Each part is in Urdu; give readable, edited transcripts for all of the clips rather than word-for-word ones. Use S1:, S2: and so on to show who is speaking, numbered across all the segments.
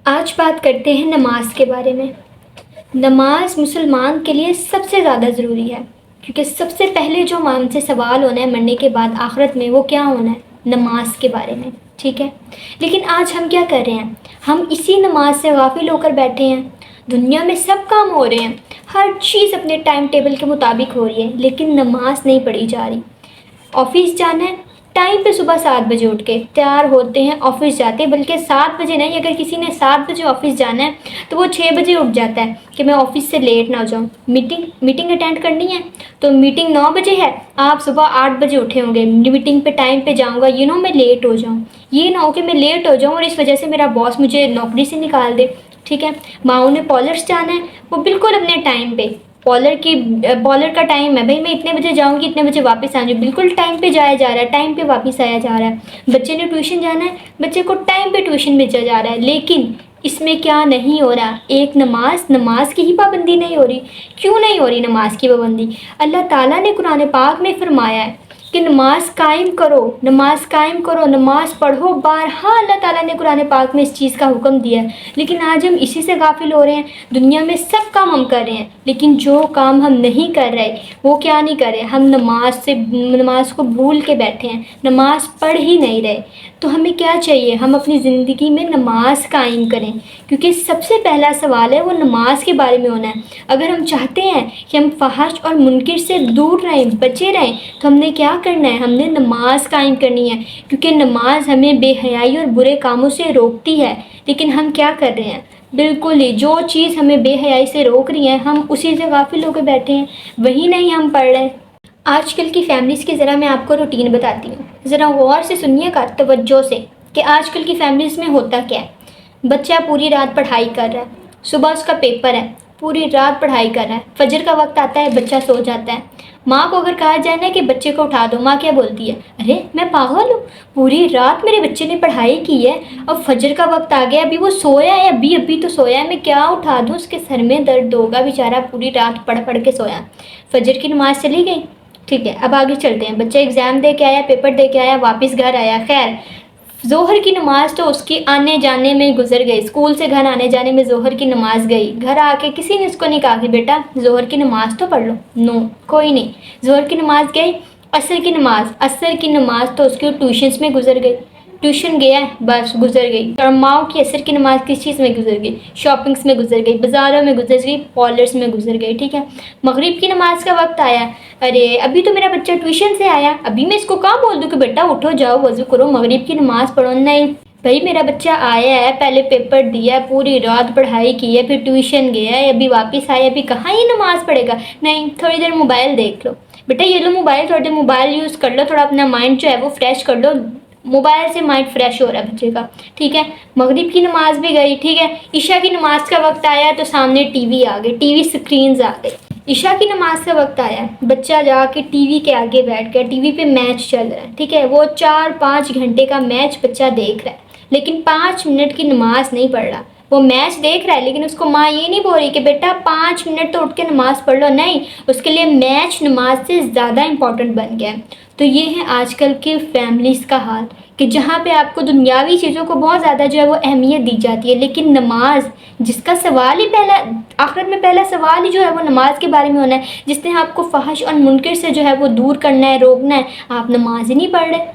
S1: آج بات کرتے ہیں نماز کے بارے میں۔ نماز مسلمان کے لیے سب سے زیادہ ضروری ہے، کیونکہ سب سے پہلے جو ہم سے سوال ہونا ہے مرنے کے بعد آخرت میں، وہ کیا ہونا ہے؟ نماز کے بارے میں، ٹھیک ہے؟ لیکن آج ہم کیا کر رہے ہیں؟ ہم اسی نماز سے غافل ہو کر بیٹھے ہیں۔ دنیا میں سب کام ہو رہے ہیں، ہر چیز اپنے ٹائم ٹیبل کے مطابق ہو رہی ہے، لیکن نماز نہیں پڑھی جا رہی۔ آفس جانا ہے، ٹائم پہ صبح 7 بجے اٹھ کے تیار ہوتے ہیں، آفس جاتے ہیں، بلکہ 7 بجے نہیں، اگر کسی نے 7 بجے آفس جانا ہے تو وہ 6 بجے اٹھ جاتا ہے کہ میں آفس سے لیٹ نہ ہو جاؤں۔ میٹنگ اٹینڈ کرنی ہے تو میٹنگ 9 بجے ہے، آپ صبح 8 بجے اٹھے ہوں گے، میٹنگ پہ ٹائم پہ جاؤں گا، میں لیٹ ہو جاؤں، یہ نہ ہو کہ میں لیٹ ہو جاؤں اور اس وجہ سے میرا باس مجھے نوکری سے نکال دے، ٹھیک ہے؟ ماؤں نے پالرس جانا ہے، وہ بالکل اپنے ٹائم پہ، پالر کا ٹائم ہے، بھائی میں اتنے بجے جاؤں گی، اتنے بجے واپس آ جاؤں، بالکل ٹائم پہ جایا جا رہا ہے، ٹائم پہ واپس آیا جا رہا ہے۔ بچے نے ٹیوشن جانا ہے، بچے کو ٹائم پہ ٹیوشن بھیجا جا رہا ہے، لیکن اس میں کیا نہیں ہو رہا؟ ایک نماز کی ہی پابندی نہیں ہو رہی۔ کیوں نہیں ہو رہی نماز کی پابندی؟ اللہ تعالیٰ نے قرآن پاک میں فرمایا ہے کہ نماز قائم کرو، نماز قائم کرو، نماز پڑھو، بارہا اللہ تعالیٰ نے قرآن پاک میں اس چیز کا حکم دیا ہے، لیکن آج ہم اسی سے غافل ہو رہے ہیں۔ دنیا میں سب کام ہم کر رہے ہیں، لیکن جو کام ہم نہیں کر رہے وہ کیا نہیں کر رہے؟ ہم نماز کو بھول کے بیٹھے ہیں، نماز پڑھ ہی نہیں رہے۔ تو ہمیں کیا چاہیے؟ ہم اپنی زندگی میں نماز قائم کریں، کیونکہ سب سے پہلا سوال ہے وہ نماز کے بارے میں ہونا ہے۔ اگر ہم چاہتے ہیں کہ ہم فحش اور منکر سے دور رہیں، بچے رہیں، تو ہم نے کیا کرنا ہے؟ ہم نے نماز قائم کرنی ہے، کیونکہ نماز ہمیں بے حیائی اور برے کاموں سے روکتی ہے۔ لیکن ہم کیا کر رہے ہیں؟ بالکل ہی جو چیز ہمیں بے حیائی سے روک رہی ہے ہم اسی سے غافل ہو کے بیٹھے ہیں، وہی نہیں ہم پڑھ رہے۔ آج کل کی فیملیز کی ذرا میں آپ کو روٹین بتاتی ہوں، ذرا غور سے سنیے گا توجہ سے کہ آج کل کی فیملیز میں ہوتا کیا ہے۔ بچہ پوری رات پڑھائی کر رہا ہے، صبح اس کا پیپر ہے، پوری رات پڑھائی کر رہا ہے، فجر کا وقت آتا ہے، بچہ سو جاتا ہے۔ ماں کو اگر کہا جائے نا کہ بچے کو اٹھا دو، ماں کیا بولتی ہے؟ ارے میں پاگل ہوں، پوری رات میرے بچے نے پڑھائی کی ہے، اب فجر کا وقت آ گیا، ابھی وہ سویا ہے، ابھی تو سویا ہے، میں کیا اٹھا دوں؟ اس کے سر میں درد ہوگا، بیچارہ پوری رات پڑھ کے سویا۔ فجر کی نماز چلی گئی، ٹھیک ہے، اب آگے چلتے ہیں۔ بچہ ایگزام دے کے آیا، پیپر دے کے آیا، واپس گھر آیا، خیر ظہر کی نماز تو اس کی آنے جانے میں گزر گئی، اسکول سے گھر آنے جانے میں ظہر کی نماز گئی۔ گھر آ کے کسی نے اس کو نہیں کہا کہ بیٹا ظہر کی نماز تو پڑھ لو، نو، کوئی نہیں، ظہر کی نماز گئی۔ عصر کی نماز تو اس کے ٹیوشنس میں گزر گئی، ٹیوشن گیا بس گزر گئی۔ اور ماؤں کی عصر کی نماز کس چیز میں گزر گئی؟ شاپنگس میں گزر گئی، بازاروں میں گزر گئی، پارلرس میں گزر گئی، ٹھیک ہے۔ مغرب کی نماز کا وقت آیا، ارے ابھی تو میرا بچہ ٹیوشن سے آیا، ابھی میں اس کو کہاں بول دوں کہ بیٹا اٹھو جاؤ وضو کرو مغرب کی نماز پڑھو؟ نہیں بھائی، میرا بچہ آیا ہے، پہلے پیپر دیا ہے، پوری رات پڑھائی کی ہے، پھر ٹیوشن گیا ہے، ابھی واپس آیا، ابھی کہاں یہ نماز پڑھے گا؟ نہیں، تھوڑی دیر موبائل دیکھ لو بیٹا، یہ لو موبائل، تھوڑا دیر موبائل یوز کر لو، تھوڑا اپنا مائنڈ جو ہے وہ فریش کر لو، موبائل سے مائنڈ فریش ہو رہا ہے بچے کا، ٹھیک ہے۔ مغرب کی نماز بھی گئی، ٹھیک ہے۔ عشاء کی نماز کا وقت آیا تو سامنے ٹی وی آ گئے، ٹی وی اسکرینز آ گئے۔ عشاء کی نماز کا وقت آیا، بچہ جا کے ٹی وی کے آگے بیٹھ گیا، ٹی وی پہ میچ چل رہا ہے، ٹھیک ہے، وہ 4-5 گھنٹے کا میچ بچہ دیکھ رہا ہے، لیکن 5 منٹ کی نماز نہیں پڑھ رہا۔ وہ میچ دیکھ رہا ہے لیکن اس کو ماں یہ نہیں بول رہی کہ بیٹا 5 منٹ تو اٹھ کے نماز پڑھ لو، نہیں، اس کے لیے میچ نماز سے زیادہ امپورٹنٹ بن گیا ہے۔ تو یہ ہے آج کل کے فیملیز کا حال، کہ جہاں پہ آپ کو دنیاوی چیزوں کو بہت زیادہ جو ہے وہ اہمیت دی جاتی ہے، لیکن نماز جس کا سوال ہی پہلا، آخرت میں پہلا سوال ہی جو ہے وہ نماز کے بارے میں ہونا ہے، جس نے آپ کو فحش اور منکر سے جو ہے وہ دور کرنا ہے، روکنا ہے، آپ نماز ہی نہیں پڑھ رہے،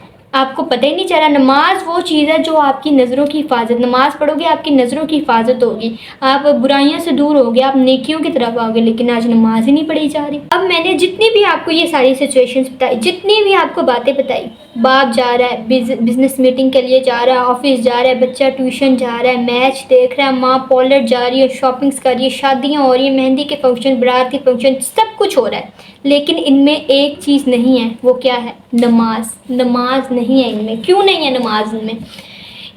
S1: آپ کو پتہ ہی نہیں چلا۔ نماز وہ چیز ہے جو آپ کی نظروں کی حفاظت، نماز پڑھو گے آپ کی نظروں کی حفاظت ہوگی، آپ برائیوں سے دور ہوگے، آپ نیکیوں کی طرف آؤ گے، لیکن آج نماز ہی نہیں پڑھی جا رہی۔ اب میں نے جتنی بھی آپ کو یہ ساری سچویشنز بتائی، جتنی بھی آپ کو باتیں بتائی، باپ جا رہا ہے بزنس میٹنگ کے لیے جا رہا ہے، آفس جا رہا ہے، بچہ ٹیوشن جا رہا ہے، میچ دیکھ رہا ہے، ماں پارلر جا رہی ہے، شاپنگس کر رہی ہے، شادیاں ہو رہی ہیں، مہندی کے فنکشن، برات کے فنکشن، سب کچھ ہو رہا ہے، لیکن ان میں ایک چیز نہیں ہے، وہ کیا ہے؟ نماز نہیں ہے ان میں۔ کیوں نہیں ہے نماز ان میں؟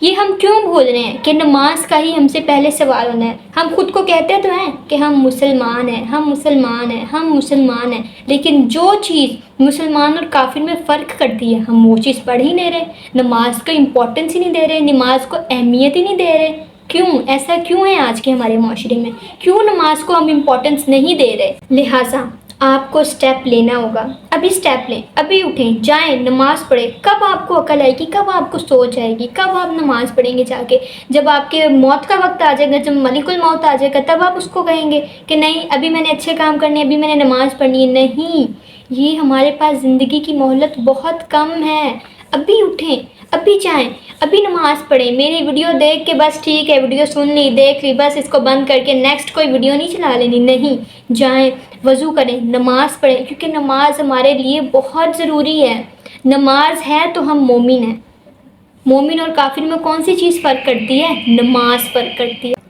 S1: یہ ہم کیوں بھول رہے ہیں کہ نماز کا ہی ہم سے پہلے سوال ہونا ہے؟ ہم خود کو کہتے تو ہیں کہ ہم مسلمان ہیں، ہم مسلمان ہیں، ہم مسلمان ہیں، لیکن جو چیز مسلمان اور کافر میں فرق کرتی ہے ہم وہ چیز پڑھ ہی نہیں رہے، نماز کو امپورٹنس ہی نہیں دے رہے، نماز کو اہمیت ہی نہیں دے رہے۔ کیوں ایسا کیوں ہے آج کے ہمارے معاشرے میں؟ کیوں نماز کو ہم امپورٹنس نہیں دے رہے؟ لہٰذا آپ کو اسٹیپ لینا ہوگا، ابھی اسٹیپ لیں، ابھی اٹھیں، جائیں، نماز پڑھیں۔ کب آپ کو عقل آئے گی، کب آپ کو سوچ آئے گی، کب آپ نماز پڑھیں گے جا کے؟ جب آپ کے موت کا وقت آ جائے گا، جب ملک الموت آ جائے گا، تب آپ اس کو کہیں گے کہ نہیں ابھی میں نے اچھے کام کرنے، ابھی میں نے نماز پڑھنی ہے۔ نہیں، یہ ہمارے پاس زندگی کی مہلت بہت کم ہے۔ ابھی اٹھیں، ابھی جائیں، ابھی نماز پڑھیں۔ میری ویڈیو دیکھ کے بس ٹھیک ہے، ویڈیو سن لی، دیکھ لی، بس اس کو بند کر کے نیکسٹ کوئی ویڈیو نہیں چلا لینی۔ نہیں، جائیں، وضو کریں، نماز پڑھیں، کیونکہ نماز ہمارے لیے بہت ضروری ہے۔ نماز ہے تو ہم مومن ہیں۔ مومن اور کافر میں کون سی چیز فرق کرتی ہے؟ نماز فرق کرتی ہے۔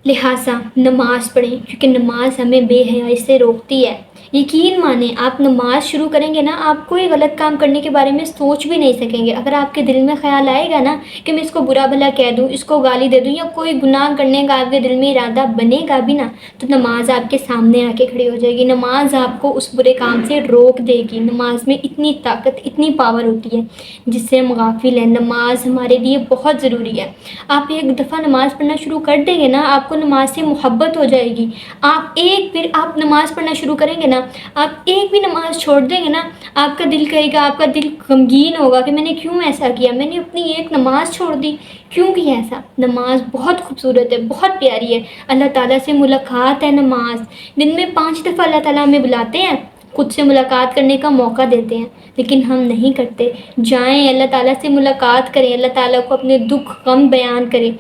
S1: لہٰذا نماز پڑھیں، کیونکہ نماز ہمیں بے حیائی سے روکتی ہے۔ یقین مانیں، آپ نماز شروع کریں گے نا، آپ کوئی غلط کام کرنے کے بارے میں سوچ بھی نہیں سکیں گے۔ اگر آپ کے دل میں خیال آئے گا نا کہ میں اس کو برا بھلا کہہ دوں، اس کو گالی دے دوں، یا کوئی گناہ کرنے کا آپ کے دل میں ارادہ بنے گا بھی نا، تو نماز آپ کے سامنے آ کے کھڑی ہو جائے گی۔ نماز آپ کو اس برے کام سے روک دے گی۔ نماز میں اتنی طاقت، اتنی پاور ہوتی ہے جس سے ہم غافل ہیں۔ نماز ہمارے لیے بہت ضروری ہے۔ آپ ایک دفعہ نماز پڑھنا شروع کر دیں گے نا، آپ کو نماز سے محبت ہو جائے گی۔ آپ نماز پڑھنا شروع کریں گے نا، آپ ایک بھی نماز چھوڑ دیں گے نا، آپ کا دل کہے گا، آپ کا دل غمگین ہوگا کہ میں نے کیوں ایسا کیا، میں نے اپنی ایک نماز چھوڑ دی، کیوں کیا ایسا؟ نماز بہت خوبصورت ہے، بہت پیاری ہے۔ اللہ تعالیٰ سے ملاقات ہے نماز۔ دن میں 5 دفعہ اللہ تعالیٰ ہمیں بلاتے ہیں، خود سے ملاقات کرنے کا موقع دیتے ہیں، لیکن ہم نہیں کرتے۔ جائیں، اللہ تعالیٰ سے ملاقات کریں، اللہ تعالیٰ کو اپنے دکھ غم بیان کریں۔